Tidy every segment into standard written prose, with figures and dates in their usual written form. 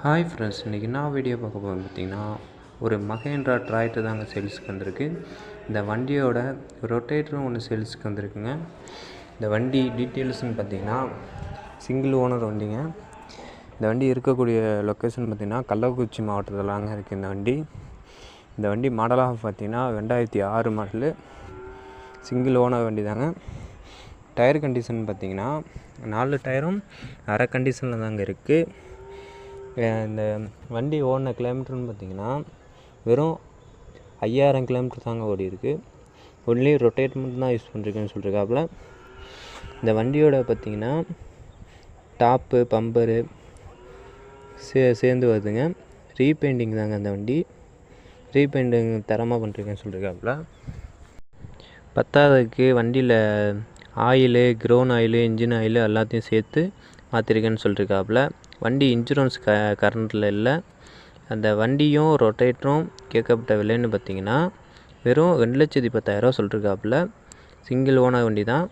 Hi friends, இன்றைக்கி நான் video பார்க்க போகிறேன் பார்த்திங்கன்னா ஒரு மகேந்திரா டிராக்டர் தாங்க சேல்ஸுக்கு வந்திருக்கு. இந்த வண்டியோட ரொட்டேட்டரும் ஒன்று சேல்ஸுக்கு வந்திருக்குங்க. இந்த வண்டி டீட்டெயில்ஸ்னு பார்த்திங்கன்னா சிங்கிள் ஓனர் வண்டிங்க. இந்த வண்டி இருக்கக்கூடிய லொக்கேஷன் பார்த்திங்கன்னா கள்ளக்குறிச்சி மாவட்டத்திலாங்க இருக்குது இந்த வண்டி மாடலாக பார்த்திங்கன்னா 2006 மாடலு சிங்கிள் ஓனர் வண்டி தாங்க. டயர் கண்டிஷன் பார்த்திங்கன்னா 4 டயரும் அரை கண்டிஷனில் தாங்க இருக்குது. இந்த வண்டி ஓடின கிலோமீட்டர்னு பார்த்திங்கன்னா வெறும் 5000 கிலோமீட்டர் தாங்க ஓடி இருக்குது. ஒன்லி ரொட்டேட் மட்டும் தான் யூஸ் பண்ணிருக்கேன்னு சொல்லியிருக்காப்புல. இந்த வண்டியோட பார்த்திங்கன்னா டாப்பு பம்பரு சேர்ந்து வருதுங்க. ரீபெயிண்டிங் தாங்க அந்த வண்டி. ரீபெயிண்டிங் தரமாக பண்ணிருக்கேன்னு சொல்லியிருக்காப்புல. பத்தாவதுக்கு வண்டியில் oil, crown oil, engine oil எல்லாத்தையும் சேர்த்து மாற்றிருக்கேன்னு சொல்லியிருக்காப்புல. வண்டி இன்சூரன்ஸ் கரண்ட்டில் இல்லை. அந்த வண்டியும் ரொட்டேட்டரும் கேட்கப்பட்ட விலைன்னு பார்த்திங்கன்னா வெறும் 2,10,000 சொல்லியிருக்காப்புல. சிங்கிள் ஓனர் வண்டி தான்.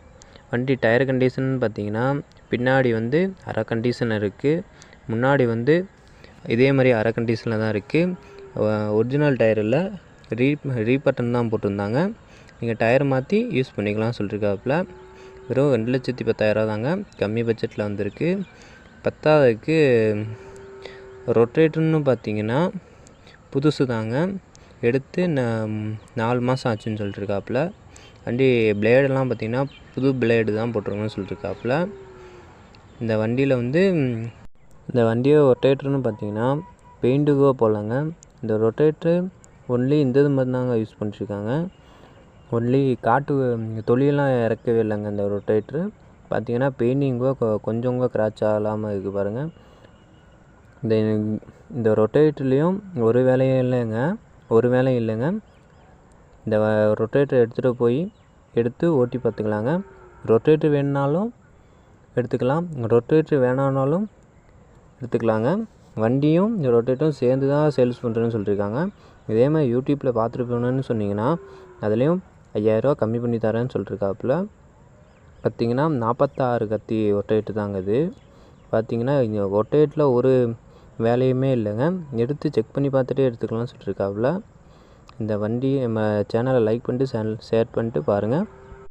வண்டி டயர் கண்டிஷன் பார்த்திங்கன்னா பின்னாடி அரை கண்டிஷன் இருக்குது. முன்னாடி இதே மாதிரி அரை கண்டிஷனில் தான் இருக்குது. ஒரிஜினல் டயரில் ரீபட்டன் தான் போட்டிருந்தாங்க. நீங்கள் டயர் மாற்றி யூஸ் பண்ணிக்கலாம் சொல்லியிருக்காப்புல. வெறும் 2,10,000 தாங்க, கம்மி பட்ஜெட்டில் வந்திருக்கு. பத்தாவதுக்கு ரொட்டேட்டர்னு பார்த்திங்கன்னா புதுசு தாங்க, எடுத்து 4 மாதம் ஆச்சுன்னு சொல்லிட்டுருக்காப்புல. வண்டி பிளேடெல்லாம் பார்த்திங்கன்னா புது பிளேடு தான் போட்டிருக்கோன்னு சொல்லிட்டுருக்காப்புல. இந்த வண்டியில் இந்த வண்டியை ரொட்டேட்டர்னு பார்த்திங்கன்னா பெயிண்ட்டுக்கோ போடலாங்க. இந்த ரொட்டேட்ரு ஒன்லி இந்த இது மாதிரி தாங்க யூஸ் பண்ணிட்டுருக்காங்க. ஒன்லி காட்டு தொழியெல்லாம் இறக்கவே இல்லைங்க. இந்த ரொட்டேட்ரு பார்த்திங்கன்னா பெயிண்டிங்கோ கொஞ்சம் கிராச் ஆகாமல் இருக்குது பாருங்கள். இந்த ரொட்டேட்டர்லேயும் ஒரு வேலையும் இல்லைங்க. இந்த ரொட்டேட்டர் எடுத்து ஓட்டி பார்த்துக்கலாங்க. ரொட்டேட்டர் வேணுனாலும் எடுத்துக்கலாம், ரொட்டேட்டர் வேணானாலும் எடுத்துக்கலாங்க. வண்டியும் இந்த ரொட்டேட்டரும் சேர்ந்து தான் சேல்ஸ் பண்ணுறேன்னு சொல்லியிருக்காங்க. இதே மாதிரி யூடியூப்பில் பார்த்துருப்போன்னு சொன்னிங்கன்னா அதுலேயும் 5000 கம்மி பண்ணி தரேன்னு சொல்லியிருக்காப்புல. பார்த்திங்கன்னா 46 கத்தி ரொட்டேட்டு தாங்க இது. பார்த்திங்கன்னா இங்கே ரொட்டேட்டில் ஒரு வேலையுமே இல்லைங்க. எடுத்து செக் பண்ணி பார்த்துட்டே எடுத்துக்கலாம்னு சொல்லியிருக்காப்புல. இந்த வண்டி நம்ம சேனலை லைக் பண்ணிட்டு ஷேர் பண்ணிட்டு பாருங்கள்.